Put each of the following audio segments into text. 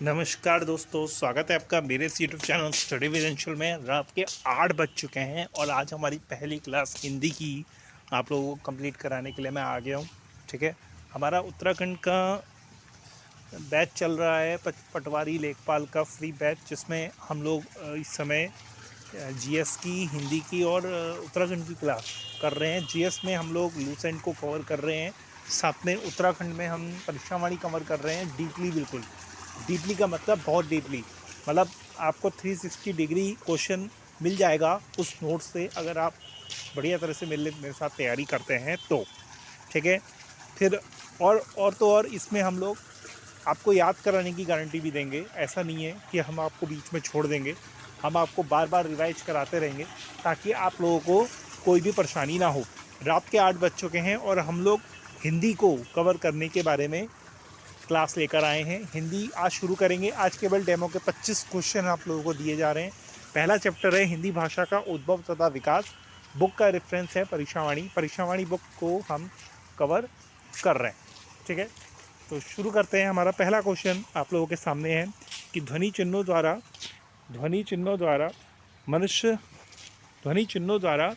नमस्कार दोस्तों, स्वागत है आपका मेरे इस YouTube channel study with Anshul में। रात के 8 बज चुके हैं और आज हमारी पहली क्लास हिंदी की आप लोगों को कंप्लीट कराने के लिए मैं आ गया हूँ। ठीक है, हमारा उत्तराखंड का बैच चल रहा है पटवारी लेखपाल का फ्री बैच, जिसमें हम लोग इस समय जीएस की, हिंदी की और उत्तराखंड की क्लास कर रहे हैं। जीएस में हम लोग लूसेंट को कवर कर रहे हैं, साथ में उत्तराखंड में हम परीक्षावाणी कवर कर रहे हैं डीपली। बिल्कुल डीपली का मतलब बहुत डीपली, मतलब आपको 360 डिग्री क्वेश्चन मिल जाएगा उस नोट से, अगर आप बढ़िया तरह से मेरे साथ तैयारी करते हैं तो। ठीक है, फिर और तो और इसमें हम लोग आपको याद कराने की गारंटी भी देंगे। ऐसा नहीं है कि हम आपको बीच में छोड़ देंगे, हम आपको बार बार रिवाइज कराते रहेंगे ताकि आप लोगों को कोई भी परेशानी ना हो। रात के 8 बज चुके हैं और हम लोग हिंदी को कवर करने के बारे में क्लास लेकर आए हैं। हिंदी आज शुरू करेंगे। आज केवल डेमो के 25 क्वेश्चन आप लोगों को दिए जा रहे हैं। पहला चैप्टर है हिंदी भाषा का उद्भव तथा विकास। बुक का रेफरेंस है परीक्षावाणी। परीक्षावाणी बुक को हम कवर कर रहे हैं। ठीक है, तो शुरू करते हैं। हमारा पहला क्वेश्चन आप लोगों के सामने है कि ध्वनि चिन्हों द्वारा मनुष्य ध्वनि चिन्हों द्वारा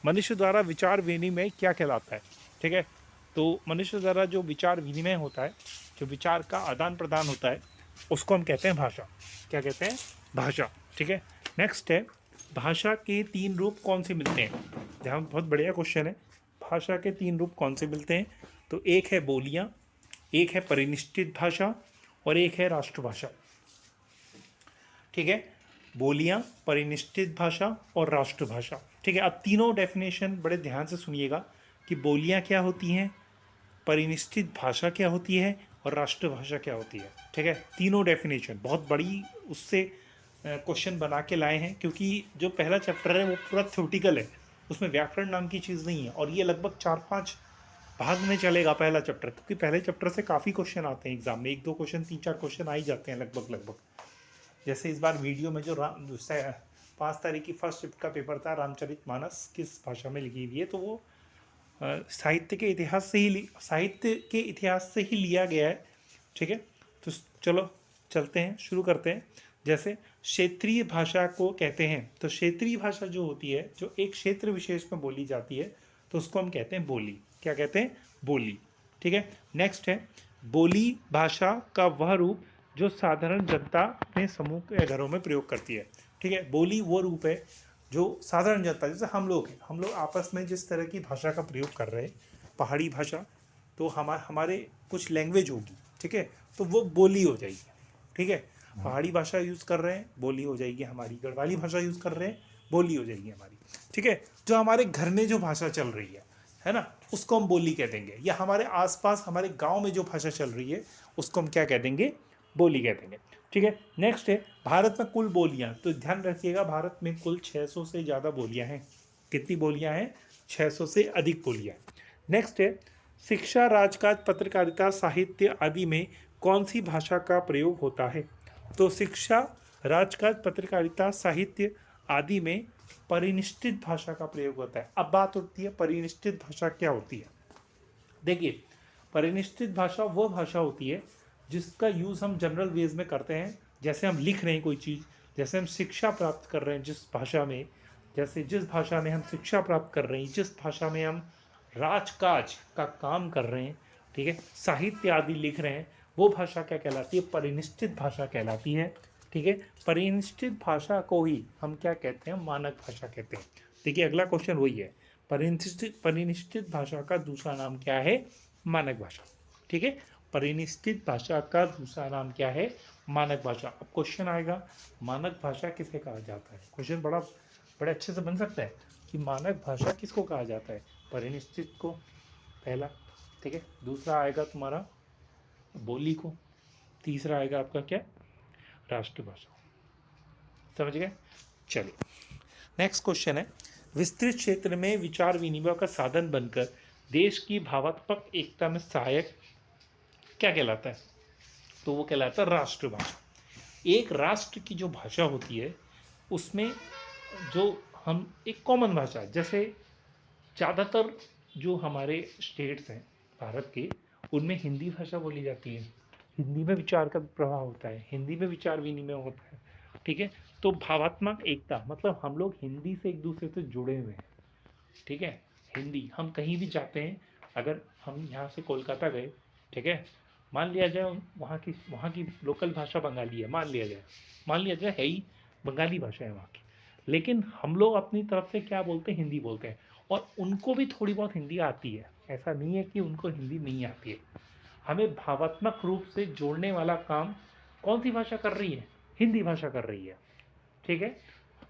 मनुष्य द्वारा विचार विनिमय क्या कहलाता है। ठीक है, तो मनुष्य द्वारा जो विचार विनिमय होता है, जो विचार का आदान प्रदान होता है, उसको हम कहते हैं भाषा। क्या कहते हैं? भाषा। ठीक है, नेक्स्ट है भाषा के 3 रूप कौन से मिलते हैं। ध्यान, बहुत बढ़िया क्वेश्चन है। भाषा के 3 रूप कौन से मिलते हैं? तो एक है बोलियाँ, एक है परिनिष्ठित भाषा और एक है राष्ट्रभाषा। ठीक है, बोलियाँ, परिनिष्ठित भाषा और राष्ट्रभाषा। ठीक है, अब तीनों डेफिनेशन बड़े ध्यान से सुनिएगा कि बोलियाँ क्या होती हैं, परिनिष्ठित भाषा क्या होती है और राष्ट्रभाषा क्या होती है। ठीक है, तीनों डेफिनेशन बहुत बड़ी उससे क्वेश्चन बना के लाए हैं, क्योंकि जो पहला चैप्टर है वो पूरा थ्योरेटिकल है, उसमें व्याकरण नाम की चीज़ नहीं है। और ये लगभग 4-5 भाग में चलेगा पहला चैप्टर, क्योंकि पहले चैप्टर से काफ़ी क्वेश्चन आते हैं एग्जाम में। 1-2 क्वेश्चन, 3-4 क्वेश्चन आ ही जाते हैं लगभग। जैसे इस बार वीडियो में जो 5 तारीख की फर्स्ट शिफ्ट का पेपर था, रामचरितमानस किस भाषा में लिखी हुई है, तो वो साहित्य के इतिहास से ही लिया गया है। ठीक है, तो चलो चलते हैं, शुरू करते हैं। जैसे क्षेत्रीय भाषा को कहते हैं, तो क्षेत्रीय भाषा जो होती है, जो एक क्षेत्र विशेष में बोली जाती है, तो उसको हम कहते हैं बोली। क्या कहते हैं? बोली। ठीक है, नेक्स्ट है बोली भाषा का वह रूप जो साधारण जनता अपने समूह के घरों में प्रयोग करती है। ठीक है, बोली वो रूप है जो साधारण जनता, जैसे हम लोग हैं, हम लोग आपस में जिस तरह की भाषा का प्रयोग कर रहे हैं, पहाड़ी भाषा, तो हमारे कुछ लैंग्वेज होगी। ठीक है, तो वो बोली हो जाएगी। ठीक है, पहाड़ी भाषा यूज़ कर रहे हैं, बोली हो जाएगी हमारी। गढ़वाली भाषा यूज़ कर रहे हैं, बोली हो जाएगी हमारी। ठीक है, जो हमारे घर में जो भाषा चल रही है ना, उसको हम बोली कह देंगे। या हमारे आसपास हमारे गांव में जो भाषा चल रही है, उसको हम क्या कह देंगे? बोली कह देंगे। ठीक है, नेक्स्ट है भारत में कुल बोलियां। तो ध्यान रखिएगा, भारत में कुल 600 से ज़्यादा बोलियां हैं। कितनी बोलियां हैं? 600 से अधिक बोलियां। नेक्स्ट है शिक्षा, राजकाज, पत्रकारिता, साहित्य आदि में कौन सी भाषा का प्रयोग होता है। तो शिक्षा, राजकाज, पत्रकारिता, साहित्य आदि में परिनिष्ठित भाषा का प्रयोग होता है। अब बात होती है परिनिष्ठित भाषा क्या होती है। देखिए, परिनिष्ठित भाषा वो भाषा होती है जिसका यूज़ हम जनरल वेज में करते हैं। जैसे हम लिख रहे हैं कोई चीज़, जैसे हम शिक्षा प्राप्त कर रहे हैं जिस भाषा में, जैसे जिस भाषा में हम शिक्षा प्राप्त कर रहे हैं, जिस भाषा में हम राजकाज का काम कर रहे हैं, ठीक है, साहित्य आदि लिख रहे हैं, वो भाषा क्या कहलाती है? परिनिष्ठित भाषा कहलाती है। ठीक है, परिनिष्ठित भाषा को ही हम क्या कहते हैं? मानक भाषा कहते हैं। देखिए, अगला क्वेश्चन वही है, परिनिष्ठित भाषा का दूसरा नाम क्या है? मानक भाषा। ठीक है, परिनिष्ठित भाषा का दूसरा नाम क्या है? मानक भाषा। अब क्वेश्चन आएगा, मानक भाषा किसे कहा जाता है? क्वेश्चन बड़े अच्छे से बन सकता है कि मानक भाषा किसको कहा जाता है? परिनिष्ठित को, पहला। ठीक है, दूसरा आएगा तुम्हारा बोली को, तीसरा आएगा आपका क्या? राष्ट्रभाषा। समझ गए? चलिए, नेक्स्ट क्वेश्चन है विस्तृत क्षेत्र में विचार विनिमय का साधन बनकर देश की भावात्मक एकता में सहायक क्या कहलाता है? तो वो कहलाता है राष्ट्रभाषा। एक राष्ट्र की जो भाषा होती है, उसमें जो हम एक कॉमन भाषा, जैसे ज़्यादातर जो हमारे स्टेट्स हैं भारत के, उनमें हिंदी भाषा बोली जाती है। हिंदी में विचार का प्रवाह होता है, हिंदी में विचार विनिमय होता है। ठीक है, तो भावात्मक एकता मतलब हम लोग हिंदी से एक दूसरे से जुड़े हुए हैं। ठीक है, हिंदी हम कहीं भी जाते हैं, अगर हम यहाँ से कोलकाता गए, ठीक है, मान लिया जाए वहाँ की लोकल भाषा बंगाली है, मान लिया जाए है ही बंगाली भाषा है वहाँ की, लेकिन हम लोग अपनी तरफ से क्या बोलते हैं, हिंदी बोलते हैं, और उनको भी थोड़ी बहुत हिंदी आती है, ऐसा नहीं है कि उनको हिंदी नहीं आती है। हमें भावात्मक रूप से जोड़ने वाला काम कौन सी भाषा कर रही है, हिंदी भाषा कर रही है। ठीक है,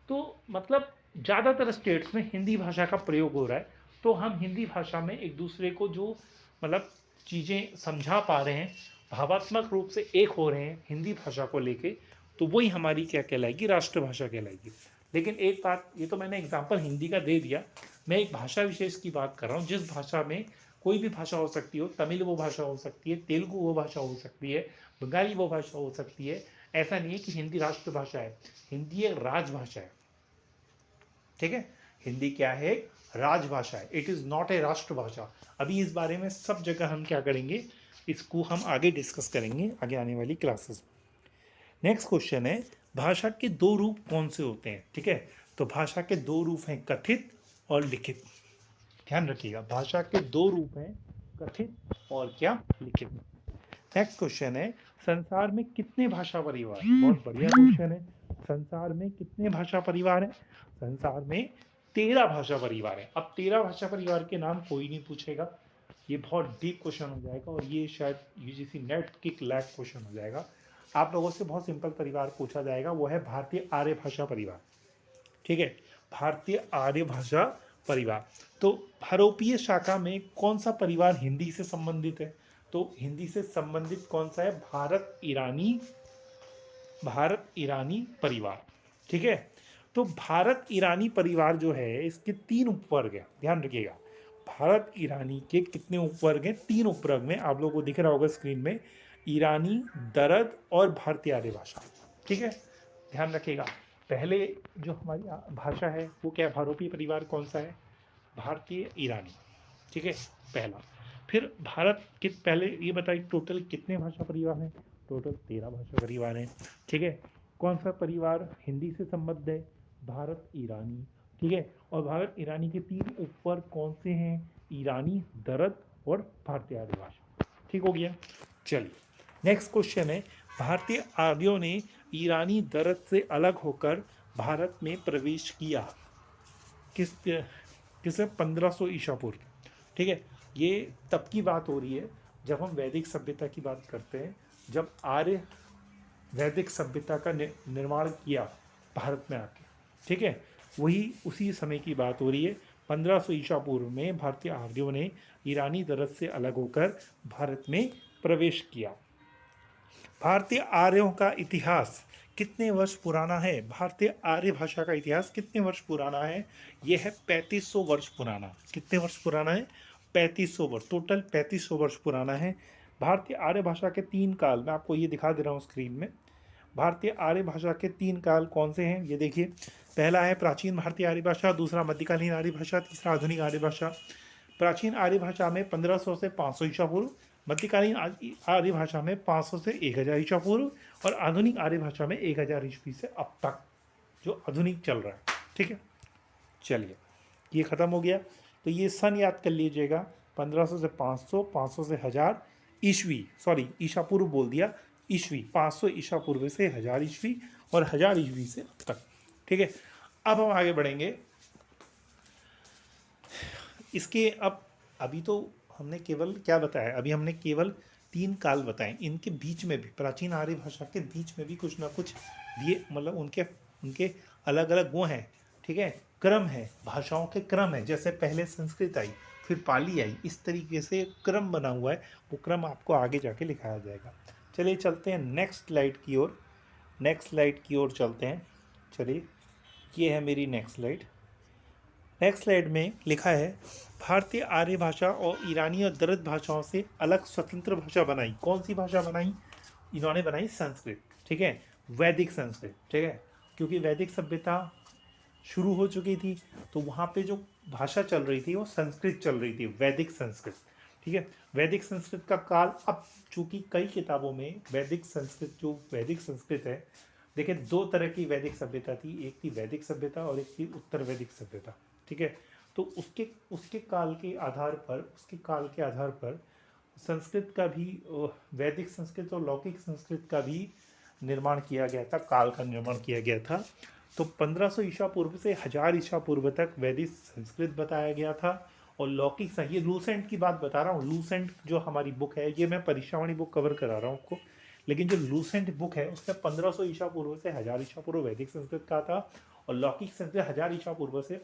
तो मतलब ज़्यादातर स्टेट्स में हिंदी भाषा का प्रयोग हो रहा है, तो हम हिंदी भाषा में एक दूसरे को जो मतलब चीज़ें समझा पा रहे हैं, भावात्मक रूप से एक हो रहे हैं हिंदी भाषा को लेके, तो वही हमारी क्या कहलाएगी, राष्ट्रभाषा कहलाएगी। लेकिन एक बात, ये तो मैंने एग्जाम्पल हिंदी का दे दिया, मैं एक भाषा विशेष की बात कर रहा हूँ, जिस भाषा में कोई भी भाषा हो सकती हो, तमिल वो भाषा हो सकती है, तेलुगु वो भाषा हो सकती है, बंगाली वो भाषा हो सकती है। ऐसा नहीं है कि हिंदी राष्ट्रभाषा है, हिंदी एक राजभाषा है। ठीक है, हिंदी क्या है, राजभाषा है, इट इज़ नॉट ए राष्ट्रभाषा। अभी इस बारे में सब जगह हम क्या करेंगे, इसको हम आगे डिस्कस करेंगे आगे आने वाली क्लासेस में। नेक्स्ट क्वेश्चन है, भाषा के दो रूप कौन से होते हैं। ठीक है, तो भाषा के दो रूप हैं, कथित और लिखित। ध्यान रखिएगा, भाषा के दो रूप हैं, कथित और क्या, लिखित। नेक्स्ट क्वेश्चन है, संसार में कितने भाषा परिवार। बहुत बढ़िया क्वेश्चन है। संसार में कितने भाषा परिवार हैं, संसार में 13 भाषा परिवार है। अब 13 भाषा परिवार के नाम कोई नहीं पूछेगा, ये बहुत डीप क्वेश्चन हो जाएगा, और ये शायद यूजीसी नेट की लैक क्वेश्चन हो जाएगा। आप लोगों से बहुत सिंपल परिवार पूछा जाएगा, वो है भारतीय आर्य भाषा परिवार। ठीक है, भारतीय आर्य भाषा परिवार। तो आरोपीय शाखा में कौन सा परिवार हिंदी से संबंधित है, तो हिंदी से संबंधित कौन सा है, भारत ईरानी परिवार। ठीक है, तो भारत ईरानी परिवार जो है, इसके 3 उपवर्ग हैं, ध्यान रखिएगा। भारत ईरानी के कितने उपवर्ग हैं, 3 उपवर्ग में, आप लोगों को दिख रहा होगा स्क्रीन में, ईरानी, दरद और भारतीय आर्य भाषा। ठीक है, ध्यान रखिएगा। पहले जो हमारी भाषा है वो क्या, आरोपीय परिवार कौन सा है, भारतीय ईरानी। ठीक है, पहला। फिर भारत के पहले ये बताइए टोटल कितने भाषा परिवार हैं, टोटल 13 भाषा परिवार हैं। ठीक है, कौन सा परिवार हिंदी से संबद्ध है, भारत ईरानी। ठीक है, और भारत ईरानी के 3 उपवर्ग कौन से हैं, ईरानी, दरद और भारतीय आर्य भाषा। ठीक हो गया। चलिए नेक्स्ट क्वेश्चन है, भारतीय आर्यों ने ईरानी दरद से अलग होकर भारत में प्रवेश किया किस किसे, 1500 ईसा पूर्व। ठीक है, ये तब की बात हो रही है जब हम वैदिक सभ्यता की बात करते हैं, जब आर्य वैदिक सभ्यता का निर्माण किया भारत में आके। ठीक है, वही उसी समय की बात हो रही है, 1500 ईसा पूर्व में भारतीय आर्यों ने ईरानी दरद से अलग होकर भारत में प्रवेश किया। भारतीय आर्यों का इतिहास कितने वर्ष पुराना है, भारतीय आर्य भाषा का इतिहास कितने वर्ष पुराना है, यह है 3500 वर्ष पुराना। कितने वर्ष पुराना है, 3500 वर्ष, टोटल 3500 वर्ष पुराना है। भारतीय आर्य भाषा के 3 काल, मैं आपको ये दिखा दे रहा हूँ स्क्रीन में। भारतीय आर्य भाषा के 3 काल कौन से हैं, ये देखिए। पहला है प्राचीन भारतीय आर्य भाषा, दूसरा मध्यकालीन आर्य भाषा, तीसरा आधुनिक आर्य भाषा। प्राचीन आर्य भाषा में 1500 से 500 ईसा पूर्व, मध्यकालीन आर्य भाषा में 500 से 1000 ईसा पूर्व, और आधुनिक आर्य भाषा में 1000 ईस्वी से अब तक जो आधुनिक चल रहा है। ठीक है, चलिए ये ख़त्म हो गया। तो ये सन याद कर लीजिएगा, 1500 से 500, 500 से 1000 ईस्वी, सॉरी ईसा पूर्व बोल दिया, ईस्वी, 500 ईसा पूर्व से 1000 ईस्वी, और 1000 ईस्वी से अब तक। ठीक है, अब हम आगे बढ़ेंगे इसके। अब अभी तो हमने केवल क्या बताया, अभी हमने केवल 3 काल बताए, इनके बीच में भी, प्राचीन आर्य भाषा के बीच में भी कुछ ना कुछ दिए, मतलब उनके उनके अलग अलग वो हैं। ठीक है, क्रम है, भाषाओं के क्रम है, जैसे पहले संस्कृत आई, फिर पाली आई, इस तरीके से क्रम बना हुआ है, वो क्रम आपको आगे जाके लिखाया जाएगा। चलिए चलते हैं नेक्स्ट स्लाइड की ओर, नेक्स्ट स्लाइड की ओर चलते हैं। चलिए ये है मेरी नेक्स्ट स्लाइड। नेक्स्ट स्लाइड में लिखा है, भारतीय आर्य भाषा और ईरानी और दरद भाषाओं से अलग स्वतंत्र भाषा बनाई। कौन सी भाषा बनाई, इन्होंने बनाई संस्कृत। ठीक है, वैदिक संस्कृत। ठीक है, क्योंकि वैदिक सभ्यता शुरू हो चुकी थी, तो वहाँ पे जो भाषा चल रही थी वो संस्कृत चल रही थी, वैदिक संस्कृत। ठीक है। वैदिक संस्कृत का काल, अब चूंकि कई किताबों में वैदिक संस्कृत है, देखिए दो तरह की वैदिक सभ्यता थी, एक थी वैदिक सभ्यता और एक थी उत्तर वैदिक सभ्यता। ठीक है। तो उसके उसके काल के आधार पर संस्कृत का भी वैदिक संस्कृत और लौकिक संस्कृत का भी निर्माण किया गया था, काल का निर्माण किया गया था। तो 1500 ईसा पूर्व से 1000 ईसा पूर्व तक वैदिक संस्कृत बताया गया था। और लौकिक ये लूसेंट की बात बता रहा हूँ, लूसेंट जो हमारी बुक है, ये मैं परीक्षावाणी बुक कवर करा रहा हूँ आपको, लेकिन जो लूसेंट बुक है उसमें 1500 ईसा पूर्व से 1000 ईसा पूर्व वैदिक संस्कृत का था, और लौकिक संस्कृत 1000 ईसा पूर्व से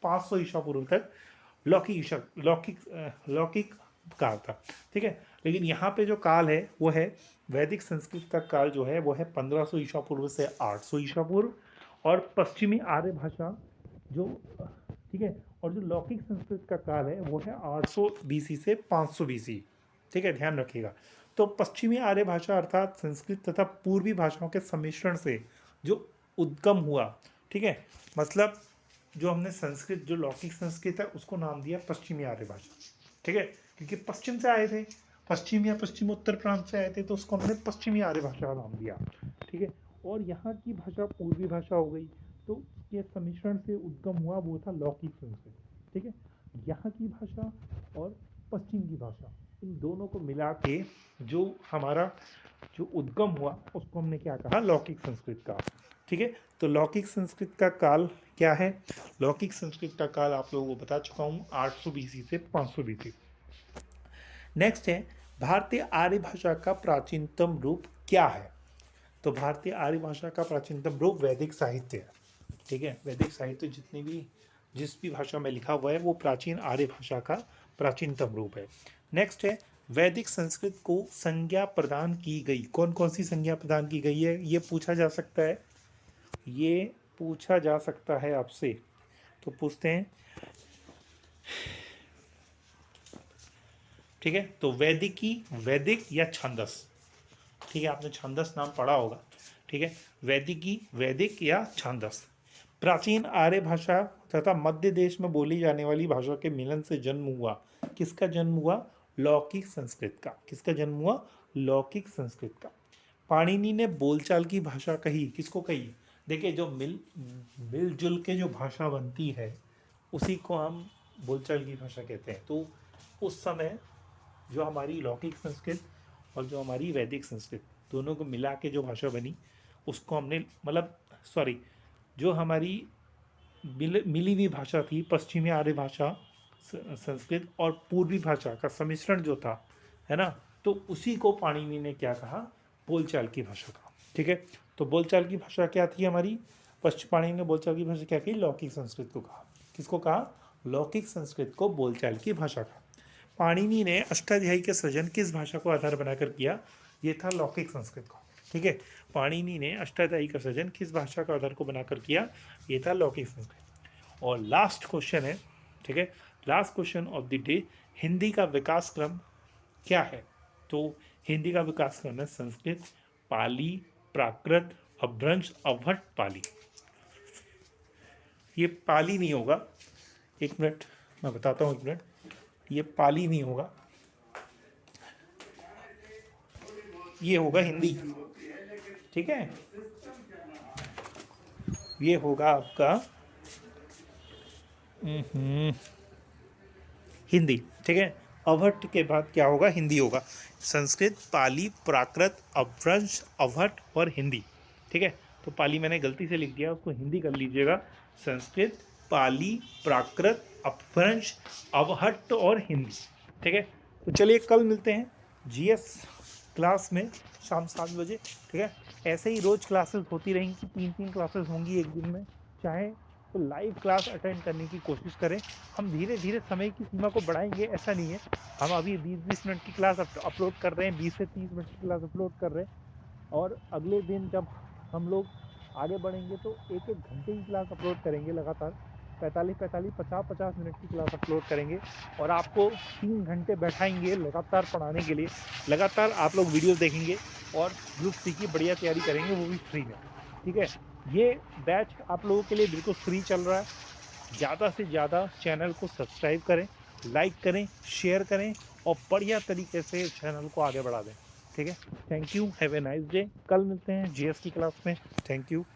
500 ईसा पूर्व तक लौकिक काल था। ठीक है। लेकिन यहाँ पे जो काल है वो है वैदिक संस्कृत का काल जो है वो है 1500 ईसा पूर्व से 800 ईसा पूर्व, और पश्चिमी आर्य भाषा जो, ठीक है, और जो लौकिक संस्कृत का काल है वो है 800 बीसी से 500 बीसी। ठीक है, ध्यान रखिएगा। तो पश्चिमी आर्य भाषा अर्थात संस्कृत तथा पूर्वी भाषाओं के सम्मिश्रण से जो उद्गम हुआ, ठीक है, मतलब जो हमने संस्कृत, जो लौकिक संस्कृत है उसको नाम दिया पश्चिमी आर्य भाषा। ठीक है, क्योंकि पश्चिम से आए थे, पश्चिम या पश्चिमोत्तर प्रांत से आए थे, तो उसको हमने पश्चिमी आर्य भाषा का नाम दिया। ठीक है। और यहाँ की भाषा पूर्वी भाषा हो गई, तो के सम्मिश्रण से उद्गम हुआ वो था लौकिक संस्कृत। ठीक है। यहाँ की भाषा और पश्चिम की भाषा, इन दोनों को मिला के जो हमारा जो उद्गम हुआ उसको हमने क्या कहा, लौकिक संस्कृत का। ठीक है। तो लौकिक संस्कृत का काल क्या है? लौकिक संस्कृत का काल आप लोगों को बता चुका हूँ, 800 बीसी से 500 बीसी। नेक्स्ट है भारतीय आर्य भाषा का प्राचीनतम रूप क्या है? तो भारतीय आर्य भाषा का प्राचीनतम रूप वैदिक साहित्य है। ठीक है, वैदिक साहित्य जिस भी भाषा में लिखा हुआ है वो प्राचीन आर्य भाषा का प्राचीनतम रूप है। नेक्स्ट है वैदिक संस्कृत को संज्ञा प्रदान की गई, कौन कौन सी संज्ञा प्रदान की गई है, ये पूछा जा सकता है, ये पूछा जा सकता है आपसे। तो पूछते हैं। ठीक है, तो वैदिक या छंदस। ठीक है, आपने छंदस नाम पढ़ा होगा। ठीक है, वैदिक या छंदस। प्राचीन आर्य भाषा तथा मध्य देश में बोली जाने वाली भाषा के मिलन से जन्म हुआ। किसका जन्म हुआ? लौकिक संस्कृत का। किसका जन्म हुआ? लौकिक संस्कृत का। पाणिनि ने बोलचाल की भाषा कही, किसको कही? देखिए, जो मिलजुल के जो भाषा बनती है उसी को हम बोलचाल की भाषा कहते हैं। तो उस समय जो हमारी लौकिक संस्कृत और जो हमारी वैदिक संस्कृत दोनों को मिला के जो भाषा बनी उसको हमने जो हमारी मिली हुई भाषा थी, पश्चिमी आर्य भाषा संस्कृत और पूर्वी भाषा का सम्मिश्रण जो था, है ना, तो उसी को पाणिनि ने क्या कहा? बोलचाल की भाषा का। ठीक है, तो बोलचाल की भाषा क्या थी हमारी? पाणिनि ने बोलचाल की भाषा क्या की? लौकिक संस्कृत को कहा। किसको कहा? लौकिक संस्कृत को बोलचाल की भाषा कहा। पाणिनि ने अष्टाध्यायी के सृजन किस भाषा को आधार बनाकर किया? ये था लौकिक संस्कृत को। ठीक है, पाणिनि ने अष्टाध्यायी का सृजन किस भाषा का आधार को बनाकर किया? ये था लौकिक संस्कृत। और लास्ट क्वेश्चन है, ठीक है, last question of the day, Hindi का विकास क्रम क्या है? तो हिंदी का विकास क्रम है संस्कृत, पाली, प्राकृत, अपभ्रंश, अवहट्ट, पाली। ये पाली नहीं होगा, एक मिनट मैं बताता हूँ, एक मिनट, ये पाली नहीं होगा, ये होगा हिंदी। ठीक है, ये होगा आपका हिंदी। ठीक है, अवहट्ट के बाद क्या होगा? हिंदी होगा। संस्कृत, पाली, प्राकृत, अपभ्रंश, अवहट्ट और हिंदी। ठीक है, तो पाली मैंने गलती से लिख दिया, उसको हिंदी कर लीजिएगा। संस्कृत, पाली, प्राकृत, अपभ्रंश, अवहट्ट और हिंदी। ठीक है, तो चलिए कल मिलते हैं जीएस क्लास में शाम 7 बजे। ठीक है, ऐसे ही रोज़ क्लासेस होती रहेंगी, 3 क्लासेस होंगी एक दिन में। चाहे तो लाइव क्लास अटेंड करने की कोशिश करें। हम धीरे धीरे समय की सीमा को बढ़ाएंगे, ऐसा नहीं है। हम अभी 20-20 मिनट की क्लास अपलोड कर रहे हैं, 20 से 30 मिनट की क्लास अपलोड कर रहे हैं, और अगले दिन जब हम लोग आगे बढ़ेंगे तो 1-1 घंटे की क्लास अपलोड करेंगे लगातार। 50 मिनट की क्लास अपलोड करेंगे और आपको 3 घंटे बैठाएंगे लगातार पढ़ाने के लिए। लगातार आप लोग वीडियोस देखेंगे और ग्रुप सी की बढ़िया तैयारी करेंगे, वो भी फ्री में। ठीक है, ये बैच आप लोगों के लिए बिल्कुल फ्री चल रहा है। ज़्यादा से ज़्यादा चैनल को सब्सक्राइब करें लाइक करें, शेयर करें और बढ़िया तरीके से चैनल को आगे बढ़ा दें। ठीक है, thank you, have a nice day. कल मिलते हैं जीएस की क्लास में। Thank you.